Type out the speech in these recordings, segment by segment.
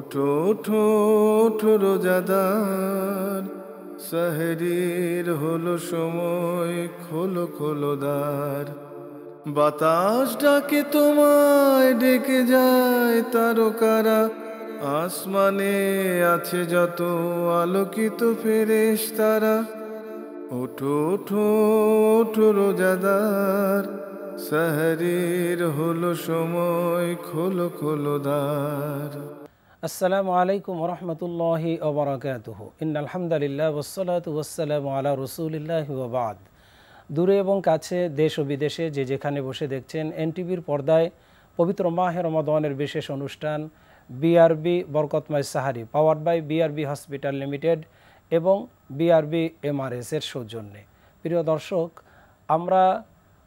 ওঠো ওঠো ওঠো রোজাদার, সেহরির হলো সময়, খোলো খোলো দ্বার। বাতাস ডাকে তোমায়, ডেকে যায় তারকারা, আসমানে আছে যত আলোকিত ফেরেশতারা। ওঠো ওঠো ওঠো রোজাদার, সেহরির হলো সময়, খোলো খোলো দ্বার। আসসালামু আলাইকুম ওরহমতুল্লাহি ওবরাকাতুহু। ইন্নাল হামদুলিল্লাহ ওয়াসসালাতু ওয়াসসালামু আলা রাসূলিল্লাহি ওয়া বা'দ। দূরে এবং কাছে, দেশ ও বিদেশে যে যেখানে বসে দেখছেন এনটিভির পর্দায় পবিত্র মাহে রমাদানের বিশেষ অনুষ্ঠান বিআরবি বরকতময় সাহারি, powered by BRB hospital limited এবং বিআরবি এমআরএস এর সৌজন্যে। প্রিয় দর্শক, আমরা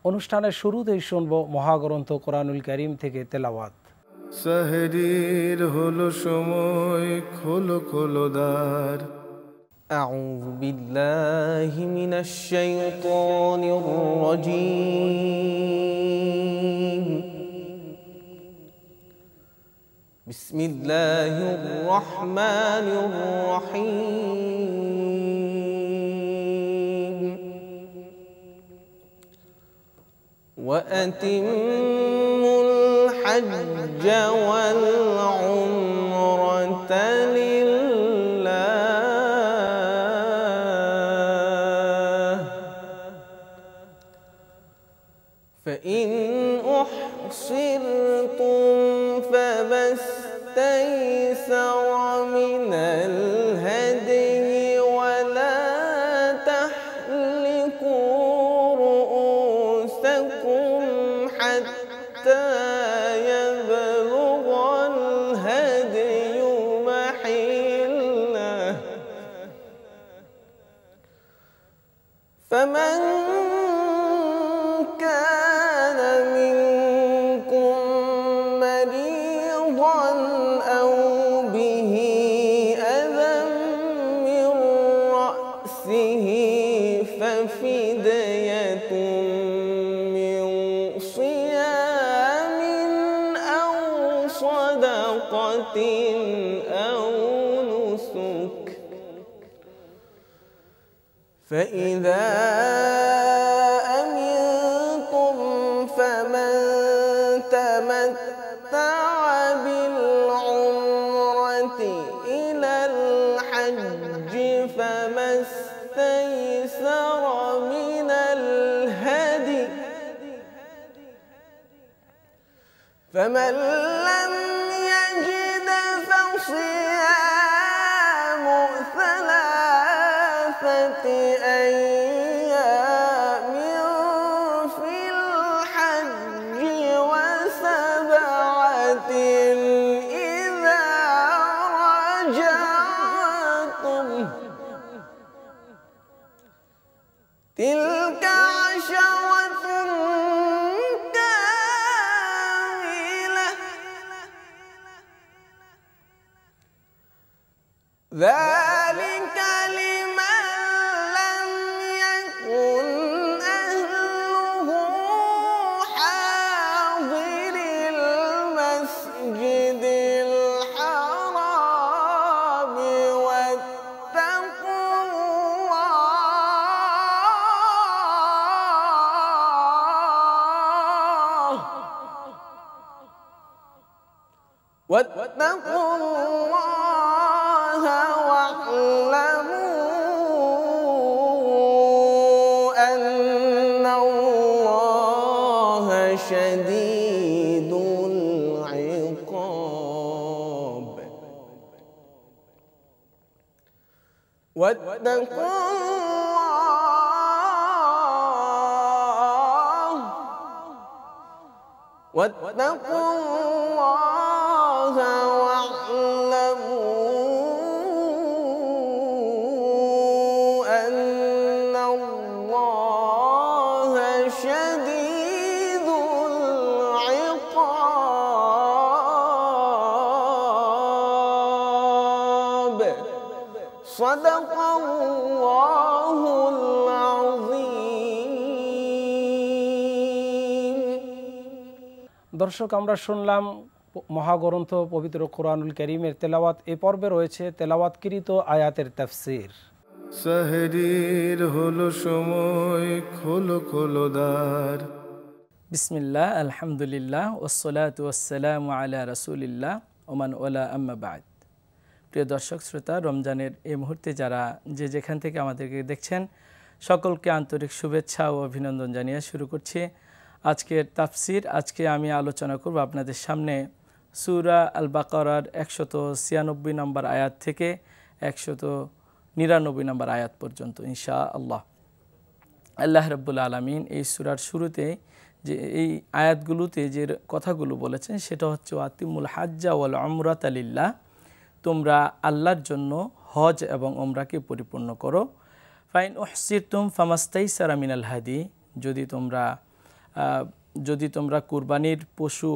অনুষ্ঠানের শুরুতেই শুনব মহাগ্রন্থ কোরআনুল কারীম থেকে তেলাওয়াত। সেহরির হলো সময়, খোলো খোলো দ্বার। أعوذ بالله من الشيطان الرجيم. بسم الله الرحمن الرحيم. وأتموا الحج والعمرة لله، فإن أحصرتم فما استيسر من الهدي، ولا تحلقوا رؤوسكم حتى يبلغ الهدي محله، فمن كان منكم مريضا أو به أذى من رأسه ففدية من صيام أو صدقة أو نسك، فإذا أمنتم فمن تمتع بالعمرة إلى الحج فما استيسر من الهدي، فمن لم يجد فصيام ثلاثة أيام في الحج وسبعة إذا رجعتم، تلك عشرة كاملة، ذلك لمن لم يكن أهله حاضر المسجد الحرام، واتقوا الله واعلموا أن الله شديد العقاب. واتقوا الله واعلموا أن الله شديد العقاب. صدق الله العظيم. দর্শক, আমরা শুনলাম মহাগ্রন্থ পবিত্র কোরআনুল কারীমের তেলাওয়াত এ পর্বে রয়েছে তেলাওয়াতকৃত আয়াতের তাফসীর। সেহরির হলো সময়, খোলো খোলো দ্বার। বিসমিল্লাহ, আলহামদুলিল্লাহ, ওয়াসসালাতু ওয়াসসালামু আলা রাসূলিল্লাহ ওমান ওয়ালা আম্মা বা'দ। প্রিয় দর্শক শ্রোতা, রমজানের এই মুহূর্তে যারা যেখান থেকে আমাদেরকে দেখছেন সকলকে আন্তরিক শুভেচ্ছা ও অভিনন্দন জানিয়ে শুরু করছি আজকের তাফসির। আজকে আমি আলোচনা করব আপনাদের সামনে সূরা আল বাকারার 196 নম্বর আয়াত থেকে 199 নম্বর আয়াত পর্যন্ত ইনশাআল্লাহ। আল্লাহ রাব্বুল আলামিন এই সূরার শুরুতে যে এই আয়াতগুলোতে যে কথাগুলো বলেছেন সেটা হচ্ছে আতিমুল হাজ্জা ওয়াল উমরাতা লিল্লাহ, তোমরা আল্লাহর জন্য হজ এবং উমরাকে পরিপূর্ণ করো। ফাইন উহসিরতুম ফামাস্তাইসারা মিনাল হাদি, যদি তোমরা কুরবানির পশু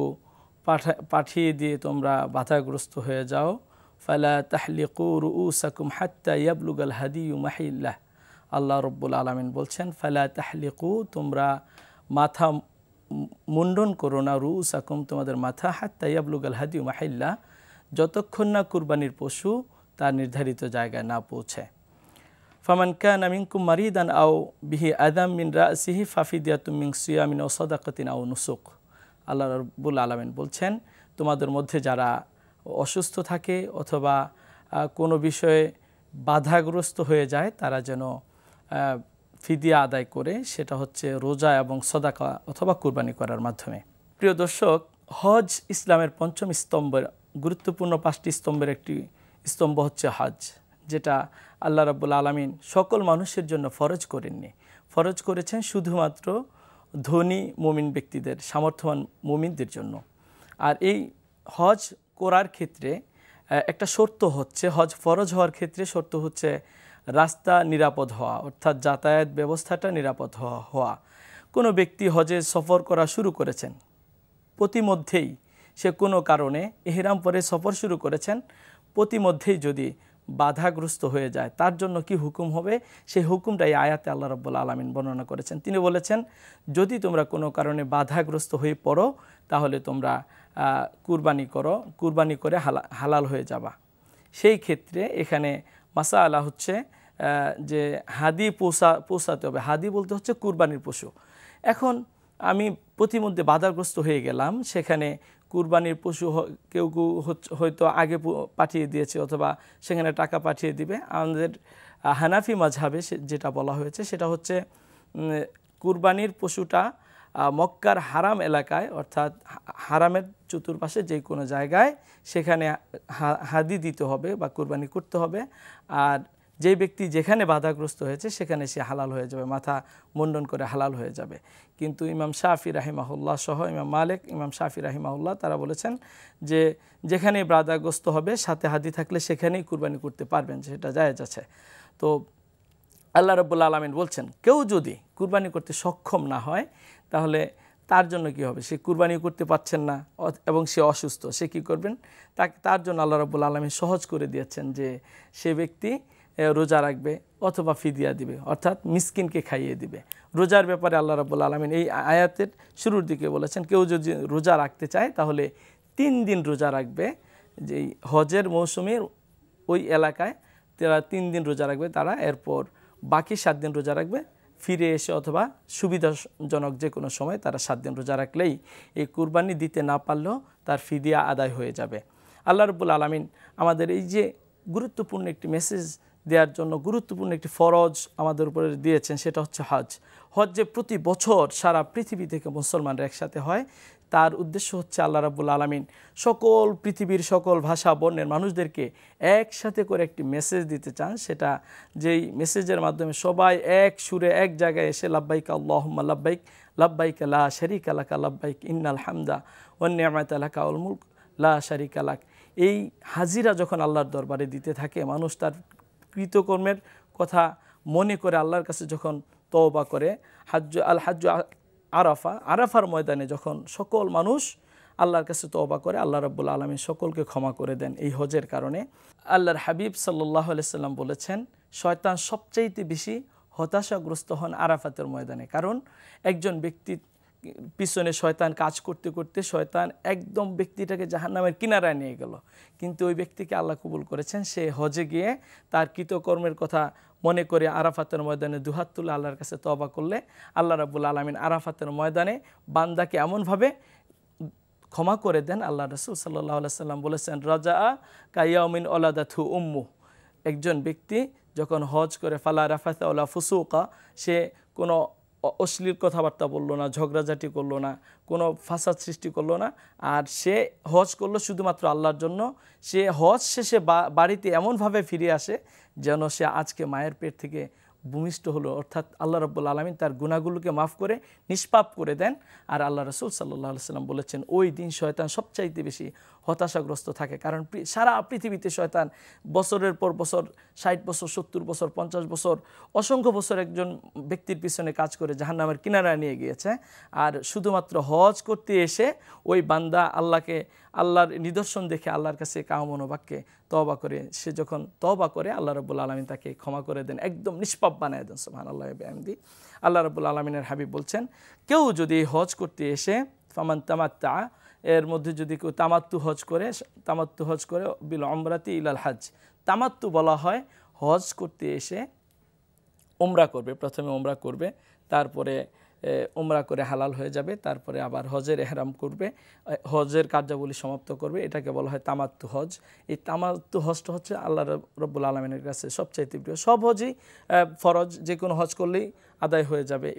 পাঠিয়ে দিয়ে তোমরা বাধাগ্রস্ত হয়ে যাও, ফালা তাহলিকু রুউসাকুম হাত্তা ইয়াবলুগাল হাদিয়ু মাহিল্লাহ। আল্লাহ রাব্বুল আলামিন বলছেন ফালা তাহলিকু, তোমরা মাথা মুন্ডন করো না, রুউসাকুম তোমাদের মাথা, হাত্তা ইয়াবলুগাল হাদিয়ু মাহিল্লাহ, যতক্ষণ না কুরবানির পশু তার নির্ধারিত জায়গায় না পৌঁছে। ফামান কানা মিনকুম মারিদান আও বিহি আযাম মিন রাসিহি ফাফিদিয়াতুম মিন সিয়ামিন আও সাদাকাতিন আও নুসুক। আল্লাহ রাব্বুল আলামিন বলছেন তোমাদের মধ্যে যারা অসুস্থ থাকে অথবা কোনো বিষয়ে বাধাগ্রস্ত হয়ে যায় তারা যেন ফিদিয়া আদায় করে, সেটা হচ্ছে রোজা এবং সদাকা অথবা কুরবানি করার মাধ্যমে। প্রিয় দর্শক, হজ ইসলামের পঞ্চম স্তম্ভের গুরুত্বপূর্ণ 5টি স্তম্ভের একটি স্তম্ভ হচ্ছে হজ, যেটা আল্লাহ রাব্বুল আলামিন সকল মানুষের জন্য ফরজ করেননি, ফরজ করেছেন শুধুমাত্র ধনী মুমিন ব্যক্তিদের, সামর্থ্যবান মুমিনদের জন্য। আর এই হজ করার ক্ষেত্রে একটা শর্ত হচ্ছে, হজ ফরজ হওয়ার ক্ষেত্রে শর্ত হচ্ছে রাস্তা নিরাপদ হওয়া, অর্থাৎ যাতায়াত ব্যবস্থাটা নিরাপদ হওয়া। কোনো ব্যক্তি হজে সফর করা শুরু করেছেন, প্রতিমধ্যেই সে কোনো কারণে ইহরাম পরে সফর শুরু করেছেন, প্রতিমধ্যেই যদি বাধাগ্রস্ত হয়ে যায় তার জন্য কি হুকুম হবে, সেই হুকুমটাই আয়াতে আল্লাহ রাব্বুল আলামিন বর্ণনা করেছেন। তিনি বলেছেন যদি তোমরা কোনো কারণে বাধাগ্রস্ত হয়ে পড়ো তাহলে তোমরা কুরবানি করো, কুরবানি করে হালাল হয়ে যাবা। সেই ক্ষেত্রে এখানে মাসালা হচ্ছে যে হাদি পৌঁছাতে হবে। হাদি বলতে হচ্ছে কুরবানির পশু। এখন আমি প্রতিমধ্যে বাধাগ্রস্ত হয়ে গেলাম, সেখানে কুরবানির পশু কেউ হয়তো আগে পাঠিয়ে দিয়েছে অথবা সেখানে টাকা পাঠিয়ে দিবে। আমাদের হানাফি মাযহাবে যেটা বলা হয়েছে সেটা হচ্ছে কুরবানির পশুটা মক্কার হারাম এলাকায়, অর্থাৎ হারামের চতুর্পাশে যে কোনো জায়গায় সেখানে হাদি দিতে হবে বা কুরবানি করতে হবে। আর যে ব্যক্তি যেখানে বাধাগ্রস্ত হয়েছে সেখানে সে হালাল হয়ে যাবে, মাথা মুন্ডন করে হালাল হয়ে যাবে। কিন্তু ইমাম শাফি রাহিমাহুল্লাহ সহ ইমাম মালিক, ইমাম শাফি রাহিমাহুল্লাহ তারা বলেছেন যে যেখানে বাধাগ্রস্ত হবে সাথে হাদি থাকলে সেখানেই কুরবানি করতে পারবেন, সেটা জায়েজ আছে। তো আল্লাহ রাব্বুল আলামিন বলছেন কেউ যদি কুরবানি করতে সক্ষম না হয় তাহলে তার জন্য কি হবে, সে কুরবানি করতে পারছেন না এবং সে অসুস্থ, সে কি করবেন, তার জন্য আল্লাহ রাব্বুল আলামিন সহজ করে দিয়েছেন যে সে ব্যক্তি রোজা রাখবে অথবা ফিদিয়া দিবে, অর্থাৎ মিসকিনকে খাইয়ে দিবে। রোজার ব্যাপারে আল্লাহ রাব্বুল আলামিন এই আয়াতের শুরুর দিকে বলেছেন কেউ যদি রোজা রাখতে চায় তাহলে 3 দিন রোজা রাখবে। যে হজের মৌসুমের ওই এলাকায় তারা 3 দিন রোজা রাখবে, তারা এরপর বাকি 7 দিন রোজা রাখবে। ফিরে এসে অথবা সুবিধাজনক যে কোনো সময় তারা 7 দিন রোজা রাখলেই এই কুরবানি দিতে না পারলেও তার ফিদিয়া আদায় হয়ে যাবে। আল্লাহ রাব্বুল আলামিন আমাদের এই যে গুরুত্বপূর্ণ একটি মেসেজ দেওয়ার জন্য গুরুত্বপূর্ণ একটি ফরজ আমাদের উপরে দিয়েছেন, সেটা হচ্ছে হজ। হজ যে প্রতি বছর সারা পৃথিবী থেকে মুসলমানরা একসাথে হয়, তার উদ্দেশ্য হচ্ছে আল্লাহ রাব্বুল আলামিন সকল পৃথিবীর সকল ভাষা বর্ণের মানুষদেরকে একসাথে করে একটি মেসেজ দিতে চান। সেটা যেই মেসেজের মাধ্যমে সবাই এক সুরে এক জায়গায় এসে লাব্বাইক আল্লাহুম্মা লাব্বাইক, লাব্বাইক লা শারীকা লাকা লাব্বাইক, ইন্নাল হামদা ওয়ান নি'মাতা লাকা ওয়াল মুলক লা শারীকা লাক, এই হাজিরা যখন আল্লাহর দরবারে দিতে থাকে, মানুষ তার কৃতকর্মের কথা মনে করে আল্লাহর কাছে যখন তওবা করে, হাজ্জু আরাফার ময়দানে যখন সকল মানুষ আল্লাহর কাছে তওবা করে, আল্লাহ রাব্বুল আলামিন সকলকে ক্ষমা করে দেন এই হজের কারণে। আল্লাহর হাবিব সাল্লাল্লাহু আলাইহি সাল্লাম বলেছেন শয়তান সবচাইতে বেশি হতাশাগ্রস্ত হন আরাফাতের ময়দানে, কারণ একজন ব্যক্তি পিছনে শয়তান কাজ করতে করতে শয়তান একদম ব্যক্তিটাকে জাহান্নামের কিনারায় নিয়ে গেল, কিন্তু ওই ব্যক্তিকে আল্লাহ কবুল করেছেন। সে হজে গিয়ে তার কৃতকর্মের কথা মনে করে আরাফাতের ময়দানে দুহাত তুলে আল্লাহর কাছে তওবা করলে আল্লাহ রাব্বুল আলামিন আরাফাতের ময়দানে বান্দাকে এমনভাবে ক্ষমা করে দেন। আল্লাহ রাসূল সাল্লাল্লাহু আলাইহি সাল্লাম বলেছেন, রাজা কায়াউমিন ওলাদাথু উম্মু, একজন ব্যক্তি যখন হজ করে ফালা রাফাতা ওয়ালা ফুসুকা, সে কোনো অশ্লীল কথাবার্তা বললো না, ঝগড়াঝাটি করলো না, কোনো ফাসাদ সৃষ্টি করলো না, আর সে হজ করলো শুধুমাত্র আল্লাহর জন্য। সে হজ শেষে বাড়িতে এমনভাবে ফিরে আসে যেন সে আজকে মায়ের পেট থেকে ভূমিষ্ঠ হলো, অর্থাৎ আল্লাহ রাব্বুল আলামিন তার গুনাহগুলোকে মাফ করে নিষ্পাপ করে দেন। আর আল্লাহ রাসূল সাল্লাল্লাহু আলাইহি সাল্লাম বলেছেন, ওই দিন শয়তান সবচাইতে বেশি হতাশাগ্রস্ত থাকে, কারণ সারা পৃথিবীতে শয়তান বছরের পর বছর 60 বছর 70 বছর 50 বছর অসংখ্য বছর একজন ব্যক্তির পিছনে কাজ করে জাহান্নামের কিনারায় নিয়ে গিয়েছে। আর শুধুমাত্র হজ করতে এসে ওই বান্দা আল্লাহর নিদর্শন দেখে আল্লাহর কাছে কামনোবাক্যে তওবা করে, সে যখন তওবা করে আল্লাহ রাব্বুল আলামিন তাকে ক্ষমা করে দেন, একদম নিষ্পাপ বানায় দেন। সুবহানাল্লাহ ওয়া বিহামদি। আল্লাহ রাব্বুল আলামিনের হাবিব বলছেন, কেউ যদি হজ করতে এসে ফামান তামাত্তা, এর মধ্যে যদি কেউ তামাত্তু হজ করে বিল উমরাতি ইলাল হজ। তামাত্তু বলা হয় হজ করতে এসে উমরা করবে, প্রথমে উমরা করবে, তারপরে উমরা করে হালাল হয়ে যাবে, তারপরে আবার হজের এহরাম করবে, হজের কার্যাবলী সমাপ্ত করবে, এটাকে বলা হয় তামাত্তু হজ। এই তামাত্তু হজটা হচ্ছে আল্লাহ রাব্বুল আলামিনের কাছে সবচাইতে প্রিয়। সব হজই ফরজ, যে কোনো হজ করলেই আদায় হয়ে যাবে।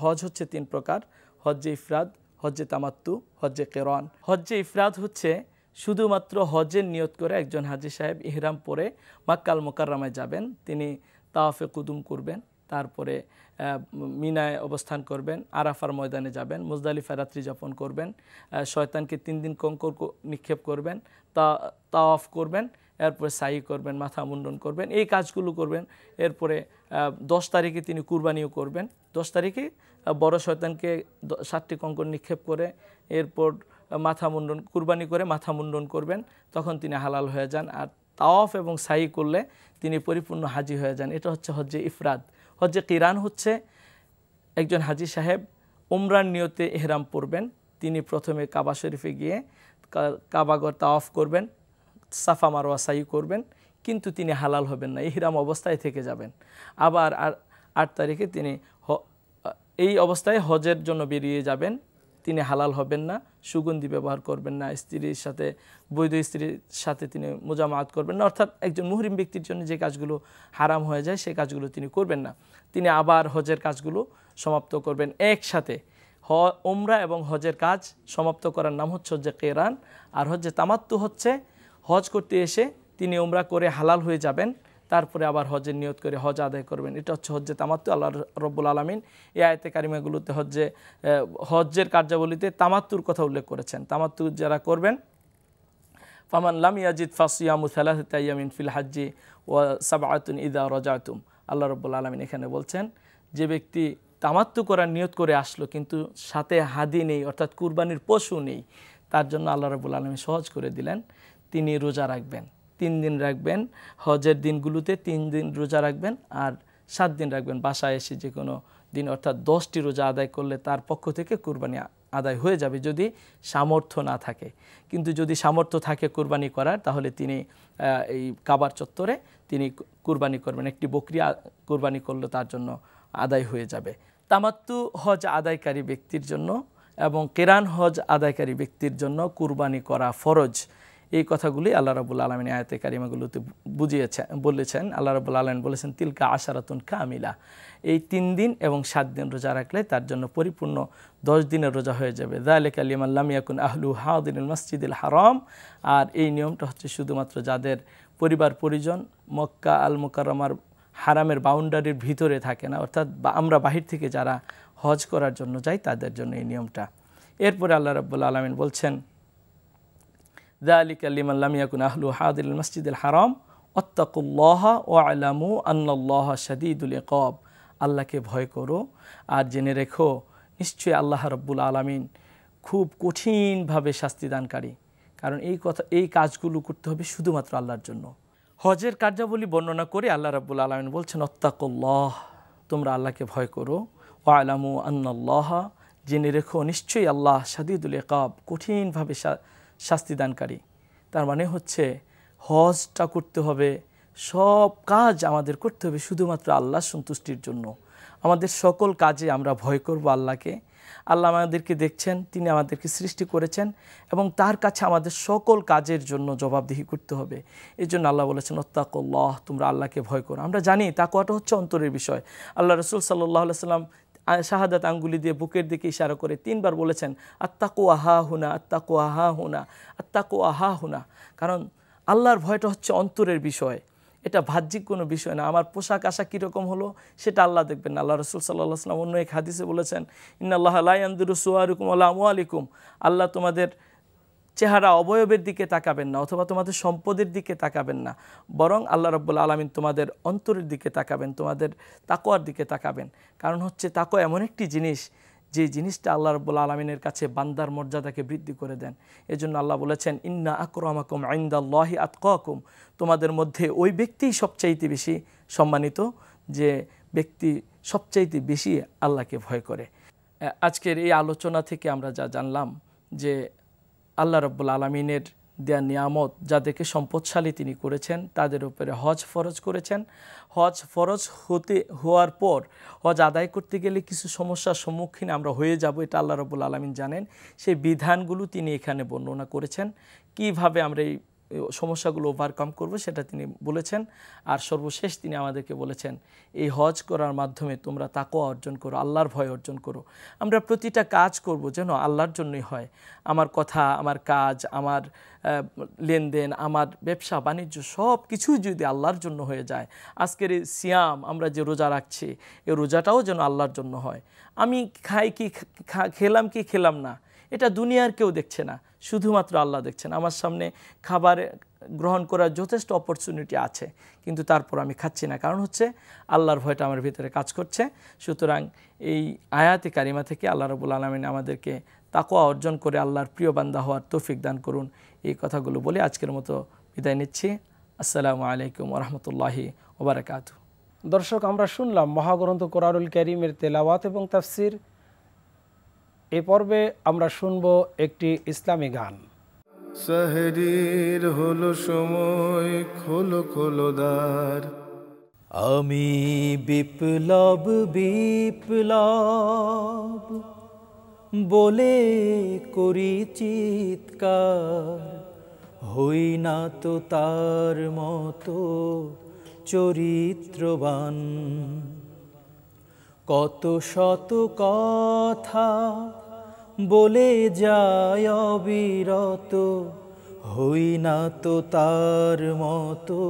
হজ হচ্ছে 3 প্রকার, হজ্জে ইফরাদ, হজ্জে তামাত্তু, হজ্জে কিরান। হজ্জে ইফরাদ হচ্ছে শুধুমাত্র হজের নিয়ত করে একজন হাজী সাহেব ইহরাম পরে মাক্কাল মুকাররমায় যাবেন, তিনি তাওয়াফে কুদুম করবেন, তারপরে মিনায় অবস্থান করবেন, আরাফার ময়দানে যাবেন, মুজদালিফায় রাত্রি যাপন করবেন, শয়তানকে 3 দিন কঙ্কর নিক্ষেপ করবেন, তাওয়াফ করবেন, এরপরে সাই করবেন, মাথা মুন্ডন করবেন, এই কাজগুলো করবেন। এরপরে 10 তারিখে তিনি কুরবানিও করবেন। 10 তারিখে বড় শয়তানকে 7টি কঙ্কর নিক্ষেপ করে এরপর কুরবানি করে মাথা মুন্ডন করবেন, তখন তিনি হালাল হয়ে যান। আর তাওয়াফ এবং সাই করলে তিনি পরিপূর্ণ হাজি হয়ে যান। এটা হচ্ছে হজ্জে ইফরাদ। হজ্জে কিরান হচ্ছে একজন হাজি সাহেব উমরার নিয়তে ইহরাম পরবেন, তিনি প্রথমে কাবা শরীফে গিয়ে কাবাগর তাওয়াফ করবেন, সাফা মারওয়া সাই করবেন, কিন্তু তিনি হালাল হবেন না, ইহরাম অবস্থায় থেকে যাবেন। আবার 8 তারিখে তিনি এই অবস্থায় হজের জন্য বেরিয়ে যাবেন, তিনি হালাল হবেন না, সুগন্ধি ব্যবহার করবেন না, স্ত্রীর সাথে বৈধ স্ত্রীর সাথে তিনি মুজামাত করবেন না, অর্থাৎ একজন মুহরিম ব্যক্তির জন্য যে কাজগুলো হারাম হয়ে যায় সেই কাজগুলো তিনি করবেন না। তিনি আবার হজের কাজগুলো সমাপ্ত করবেন একসাথে। উমরা এবং হজের কাজ সমাপ্ত করার নাম হচ্ছে হজ্জে কিরান। আর হজ্জে তামাত্তু হচ্ছে হজ করতে এসে তিনি উমরা করে হালাল হয়ে যাবেন, তারপরে আবার হজের নিয়ত করে হজ আদায় করবেন। এটা হচ্ছে হজ্জে তামাত্তু। আল্লাহ রাব্বুল আলামিন এই আয়াতে কারিমাগুলোতে হজ্জের কার্যাবলীতে তামাত্তুর কথা উল্লেখ করেছেন। তামাত্তু যারা করবেন, ফামান লাম ইয়াজিদ ফাসিয়ামু সালাসাতি আইয়ামিন ফিল হজ্জি ওয়া সাবআতুন ইযা রাজাতুম। আল্লাহ রাব্বুল আলামিন এখানে বলছেন, যে ব্যক্তি তামাত্তু করার নিয়ত করে আসলো কিন্তু সাথে হাদি নেই, অর্থাৎ কুরবানির পশু নেই, তার জন্য আল্লাহ রাব্বুল আলামিন সহজ করে দিলেন, তিনি রোজা রাখবেন, 3 দিন রাখবেন। হজের দিনগুলোতে 3 দিন রোজা রাখবেন, আর 7 দিন রাখবেন বাসায় এসে যে কোনো দিন, অর্থাৎ 10টি রোজা আদায় করলে তার পক্ষ থেকে কুরবানি আদায় হয়ে যাবে, যদি সামর্থ্য না থাকে। কিন্তু যদি সামর্থ্য থাকে কুরবানি করার, তাহলে তিনি এই কাবার চত্বরে তিনি কুরবানি করবেন, একটি বকরি কুরবানি করলে তার জন্য আদায় হয়ে যাবে। তামাত্তু হজ আদায়কারী ব্যক্তির জন্য এবং কিরান হজ আদায়কারী ব্যক্তির জন্য কুরবানি করা ফরজ। এই কথাগুলি আল্লাহ রাব্বুল আলামিন আয়াতে কারিমাগুলোতে বলেছেন। আল্লাহ রাব্বুল আলামিন বলেছেন, তিলকা আশারাতুন কামিলা, এই 3 দিন এবং 7 দিন রোজা রাখলে তার জন্য পরিপূর্ণ 10 দিনের রোজা হয়ে যাবে। যালিকা লিমান লাম ইয়াকুন আহলু হাদিরুল মসজিদুল হারাম। আর এই নিয়মটা হচ্ছে শুধুমাত্র যাদের পরিবার পরিজন মক্কা আল মুকাররমার হারামের বাউন্ডারির ভিতরে থাকে না, অর্থাৎ আমরা বাহির থেকে যারা হজ করার জন্য যাই তাদের জন্য এই নিয়মটা। এরপরে আল্লাহ রাব্বুল আলামিন বলছেন, যালিকা লিমান লাম ইয়াকুন আহলু হাদিরুল মসজিদুল হারাম ওয়াত্তাকুল্লাহা ওয়া'লামু আন্নাল্লাহা শাদীদুল ইকাব। আল্লাহকে ভয় করো আর জেনে রেখো নিশ্চয়ই আল্লাহ রাব্বুল আলামিন খুব কঠিনভাবে শাস্তিদানকারী। কারণ এই কাজগুলো করতে হবে শুধুমাত্র আল্লাহর জন্য। হজের কার্যাবলী বর্ণনা করে আল্লাহ রাব্বুল আলামিন বলছেন, ওয়াত্তাকুল্লাহ, তোমরা আল্লাহকে ভয় করো, ওয়া'লামু আন্নাল্লাহা, জেনে রেখো নিশ্চয়ই আল্লাহ শাদীদুল ইকাব, কঠিনভাবে শাস্তিদানকারী। তার মানে হচ্ছে হজটা করতে হবে, সব কাজ আমাদের করতে হবে শুধুমাত্র আল্লাহর সন্তুষ্টির জন্য। আমাদের সকল কাজে আমরা ভয় করব আল্লাহকে। আল্লাহ আমাদেরকে দেখছেন, তিনি আমাদেরকে সৃষ্টি করেছেন এবং তার কাছে আমাদের সকল কাজের জন্য জবাবদিহি করতে হবে। এই জন্য আল্লাহ বলেছেন ওয়াত্তাকুল্লাহ, তোমরা আল্লাহকে ভয় করো। আমরা জানি তাকওয়াটা হচ্ছে অন্তরের বিষয়। আল্লাহ রাসূল সাল্লাল্লাহু আলাইহি সাল্লাম শাহাদাত আঙ্গুলি দিয়ে বুকের দিকে ইশারা করে 3 বার বলেছেন আত্তাকুয়া হা হুনা, আত্তাকুয়া হা হুনা, আত্তাকুয়া হা হুনা। কারণ আল্লাহর ভয়টা হচ্ছে অন্তরের বিষয়, এটা বাহ্যিক কোনো বিষয় না। আমার পোশাক আশাক কীরকম হলো সেটা আল্লাহ দেখবেন না। আল্লাহ রাসূল সাল্লাল্লাহু আলাইহি ওয়াসাল্লাম অন্য এক হাদিসে বলেছেন ইন্নাল্লাহা লা ইয়ানজুরু সুওয়ারিকুম ওয়ালা আমওয়ালিকুম, আল্লাহ তোমাদের চেহারা অবয়বের দিকে তাকাবেন না অথবা তোমাদের সম্পদের দিকে তাকাবেন না, বরং আল্লাহ রাব্বুল আলামিন তোমাদের অন্তরের দিকে তাকাবেন, তোমাদের তাকওয়ার দিকে তাকাবেন। কারণ হচ্ছে তাকওয়া এমন একটি জিনিস যে জিনিসটা আল্লাহ রাব্বুল আলামিনের কাছে বান্দার মর্যাদাকে বৃদ্ধি করে দেন। এজন্য আল্লাহ বলেছেন ইন্না আকরামাকুম ইনদাল্লাহি আতকাকুম, তোমাদের মধ্যে ওই ব্যক্তিই সবচাইতে বেশি সম্মানিত যে ব্যক্তি সবচাইতে বেশি আল্লাহকে ভয় করে। আজকের এই আলোচনা থেকে আমরা যা জানলাম যে আল্লাহ রাব্বুল আলামিনের দেয়া নিয়ামত, যাদেরকে সম্পদশালী তিনি করেছেন তাদের উপরে হজ ফরজ করেছেন। হজ ফরজ হওয়ার পর হজ আদায় করতে গেলে কিছু সমস্যার সম্মুখীন আমরা হয়ে যাব, এটা আল্লাহ রাব্বুল আলামিন জানেন। সেই বিধানগুলো তিনি এখানে বর্ণনা করেছেন, কিভাবে আমরা এই সমস্যাগুলো ওভারকাম করব সেটা তিনি বলেছেন। আর সর্বশেষ তিনি আমাদেরকে বলেছেন এই হজ করার মাধ্যমে তোমরা তাকওয়া অর্জন করো, আল্লাহর ভয় অর্জন করো। আমরা প্রতিটা কাজ করব যেন আল্লাহর জন্যই হয়। আমার কথা, আমার কাজ, আমার লেনদেন, আমার ব্যবসা বাণিজ্য সব কিছুই যদি আল্লাহর জন্য হয়ে যায়। আজকের এই সিয়াম আমরা যে রোজা রাখছি, এই রোজাটাও যেন আল্লাহর জন্য হয়। আমি খাই কি খেলাম কি খেলাম না এটা দুনিয়ার কেউ দেখছে না, শুধুমাত্র আল্লাহ দেখছেন। আমার সামনে খাবার গ্রহণ করার যথেষ্ট অপরচুনিটি আছে, কিন্তু তারপর আমি খাচ্ছি না, কারণ হচ্ছে আল্লাহর ভয়টা আমার ভিতরে কাজ করছে। সুতরাং এই আয়াতে কারিমা থেকে আল্লাহ রাব্বুল আলামিন আমাদেরকে তাকওয়া অর্জন করে আল্লাহর প্রিয় বান্দা হওয়ার তৌফিক দান করুন। এই কথাগুলো বলে আজকের মতো বিদায় নিচ্ছি। আসসালামু আলাইকুম ওয়া রাহমাতুল্লাহি ওয়া বারাকাতুহু। দর্শক, আমরা শুনলাম মহাগ্রন্থ কোরআনুল কারীমের তেলাওয়াত এবং তাফসির। এ পর্বে আমরা শুনব একটি ইসলামী গান। সেহরির হলো সময়, খোলো খোলো দ্বার। আমি বিপ্লব বিপ্লব বলে করি চিৎকার, হই না তো তার মতো চরিত্রবান। কত শত কথা বলে যায় অবিরত, হই না তো তার মতো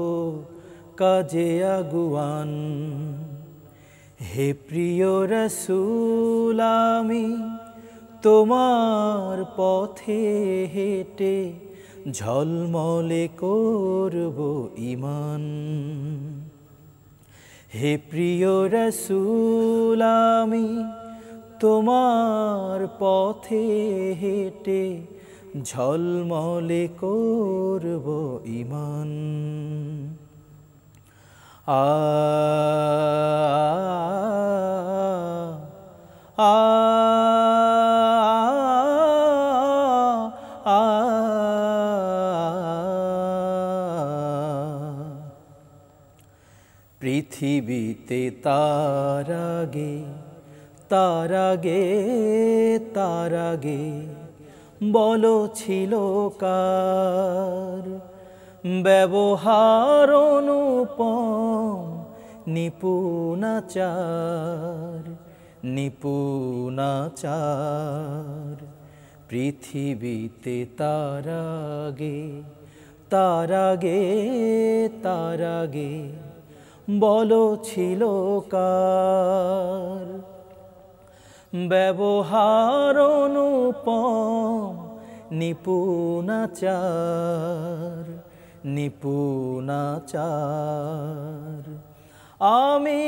কাজে আগুয়ান। হে প্রিয় রাসূল, আমি তোমার পথে হেঁটে ঝলমলে করব ঈমান। হে প্রিয় রাসূল, আমি তোমার পথে হেঁটে ঝলমলে করব ঈমান। আ আ পৃথিবীতে তার আগে তার আগে তার আগে বলো ছিল কার, ব্যবহার অনুপম নিপুণাচার নিপুণাচার। পৃথিবীতে তার আগে তার আগে তার আগে বলো ছিল কার, ব্যবহার অনুপম নিপুণাচার নিপুণাচার। আমি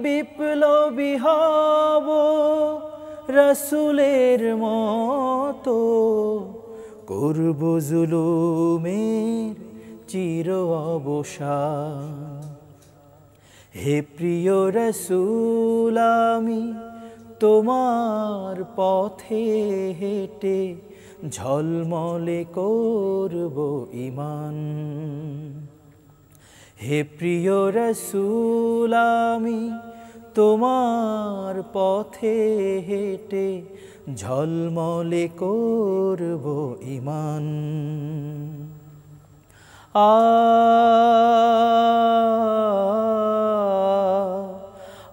বিপ্লবী হব রাসূলের মতো, করব জুলুমের চির অবসান। হে প্রিয় রাসূল, আমি তোমার পথে হেঁটে ঝলমলে করব ঈমান। হে প্রিয় রাসূল আমি তোমার পথে হেঁটে ঝলমলে করব ঈমান। আ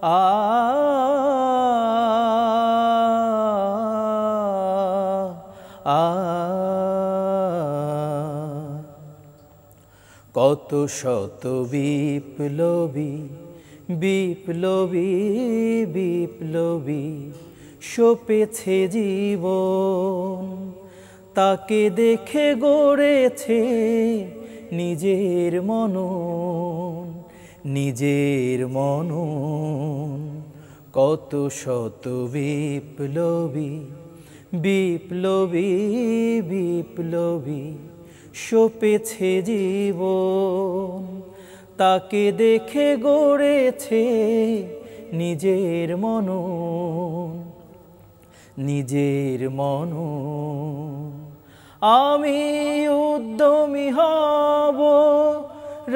আ আ কত শত বিপ্লবী বিপ্লবী বিপ্লবী সপেছে জীবন, তাকে দেখে গড়েছে নিজের মনন, নিজের মনন। কত শত বিপ্লবী বিপ্লবী বিপ্লবী সপেছে জীবন, তাকে দেখে গড়েছে নিজের মনন, নিজের মনন। আমি উদ্যমী হব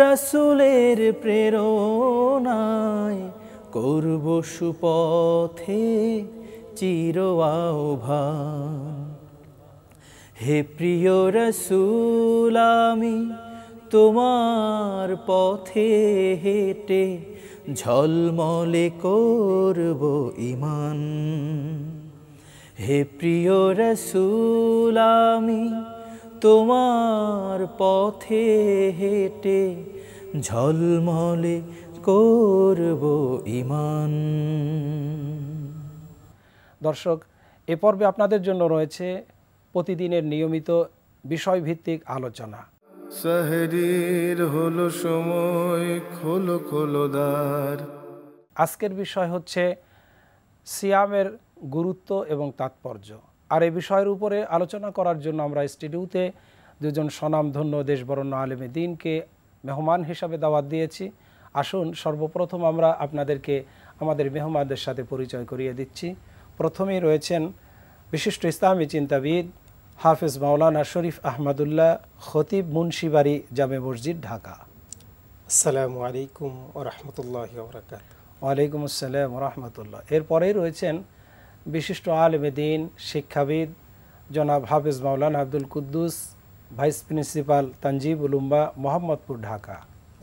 রাসূলের প্রেরণায়, করব সুপথে চির আহ্বান। হে প্রিয় রাসূল আমি তোমার পথে হেঁটে ঝলমলে করব ঈমান। হে প্রিয় রাসূল আমি তোমার পথে হেঁটে ঝলমলে করব ঈমান। দর্শক, এ পর্বে আপনাদের জন্য রয়েছে প্রতিদিনের নিয়মিত বিষয়ভিত্তিক আলোচনা। সাহরির হলো সময়, খোলো খোলো দ্বার। আজকের বিষয় হচ্ছে সিয়ামের গুরুত্ব এবং তাৎপর্য। আর এই বিষয়ের উপরে আলোচনা করার জন্য আমরা স্টুডিওতে দুজন স্বনামধন্য দেশবরেণ্য আলেমে দ্বীনকে মেহমান হিসাবে দাওয়াত দিয়েছি। আসুন সর্বপ্রথম আমরা আপনাদেরকে আমাদের মেহমানদের সাথে পরিচয় করিয়ে দিচ্ছি। প্রথমেই রয়েছেন বিশিষ্ট ইসলামী চিন্তাবিদ হাফেজ মাওলানা শরীফ আহমদুল্লাহ, খতিব, মুন্সিবাড়ি জামে মসজিদ, ঢাকা। আসসালামু আলাইকুম ওয়া রাহমাতুল্লাহি ওয়া বারাকাতুহু। ওয়ালাইকুম আসসালাম ওয়া রাহমাতুল্লাহ। এরপরেই রয়েছেন বিশিষ্ট আলেমে দ্বীন, শিক্ষাবিদ জনাব হাফেজ মাওলানা আব্দুল কুদ্দুস, ভাইস প্রিন্সিপাল তানজিবুল উম্মাহ, মোহাম্মদপুর, ঢাকা।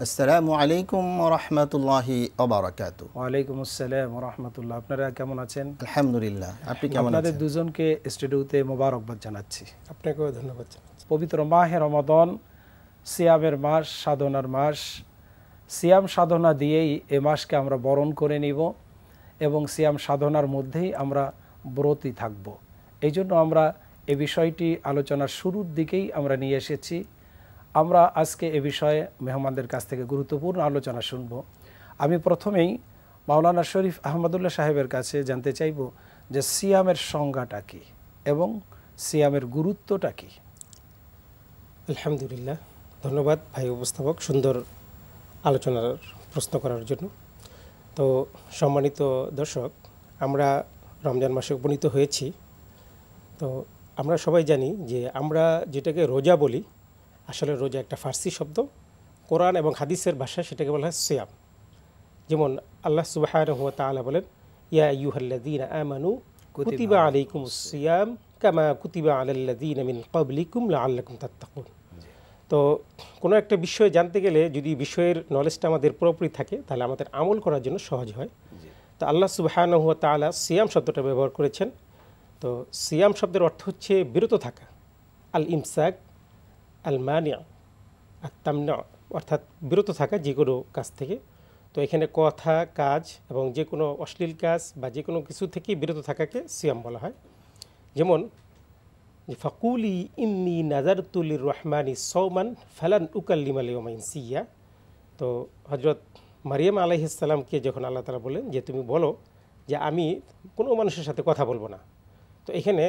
আসসালামু আলাইকুম ওয়া রাহমাতুল্লাহি ওয়া বারাকাতুহু। ওয়ালাইকুম আসসালাম ওয়া রাহমাতুল্লাহ। আপনারা কেমন আছেন? আলহামদুলিল্লাহ, আপনি কেমন আছেন? আপনাদের দুজনকে স্টুডিওতে মোবারকবাদ জানাচ্ছি। আপনাকেও ধন্যবাদ জানাচ্ছি। পবিত্র মাহে রমাদান, সিয়ামের মাস, সাধনার মাস। সিয়াম সাধনা দিয়েই এ মাসকে আমরা বরণ করে নিব এবং সিয়াম সাধনার মধ্যেই আমরা ব্রতী থাকব। এই জন্য আমরা এ বিষয়টি আলোচনার শুরুর দিকেই আমরা নিয়ে এসেছি। আমরা আজকে এ বিষয়ে মেহমানদের কাছ থেকে গুরুত্বপূর্ণ আলোচনা শুনব। আমি প্রথমেই মাওলানা শরীফ আহমদুল্লাহ সাহেবের কাছে জানতে চাইব যে সিয়ামের সংজ্ঞাটা কী এবং সিয়ামের গুরুত্বটা কী? আলহামদুলিল্লাহ, ধন্যবাদ ভাই উপস্থাপক সুন্দর আলোচনার প্রশ্ন করার জন্য। তো সম্মানিত দর্শক, আমরা রমজান মাসে উপনীত হয়েছি। তো আমরা সবাই জানি যে আমরা যেটাকে রোজা বলি, আসলে রোজা একটা ফার্সি শব্দ। কোরআন এবং হাদিসের ভাষায় সেটাকে বলা হয় সিয়াম। যেমন আল্লাহ সুবহানাহু ওয়া তাআলা বলেন, ইয়া আইয়ুহাল্লাযীনা আমানু কুতিবা আলাইকুমুস সিয়াম কামা কুতিবা আলাল্লাযীনা মিন ক্বাবলিকুম লাআল্লাকুম তাত্তাকুন। তো কোনো একটা বিষয় জানতে গেলে যদি বিষয়ের নলেজটা আমাদের পুরোপুরি থাকে তাহলে আমাদের আমল করার জন্য সহজ হয়। তো আল্লাহ সুবহানাহু ওয়া তাআলা সিয়াম শব্দটা ব্যবহার করেছেন। তো সিয়াম শব্দের অর্থ হচ্ছে বিরত থাকা, আল ইমসাক, আল মানিয়া, আর তামনা, অর্থাৎ বিরত থাকা যে কোনো কাজ থেকে। তো এখানে কথা, কাজ এবং যে কোনো অশ্লীল কাজ বা যে কোনো কিছু থেকে বিরত থাকাকে সিয়াম বলা হয়। যেমন ফাকুলি ইন্নি নাজারতু লির-রহমানি সাওমান ফালান উকাল্লিমা আল-ইয়াওমা ইনসিয়া। তো হযরত মারিয়াম আলাইহিস সালামকে যখন আল্লাহ তাআলা বলেন যে তুমি বলো যে আমি কোনো মানুষের সাথে কথা বলবো না, তো এখানে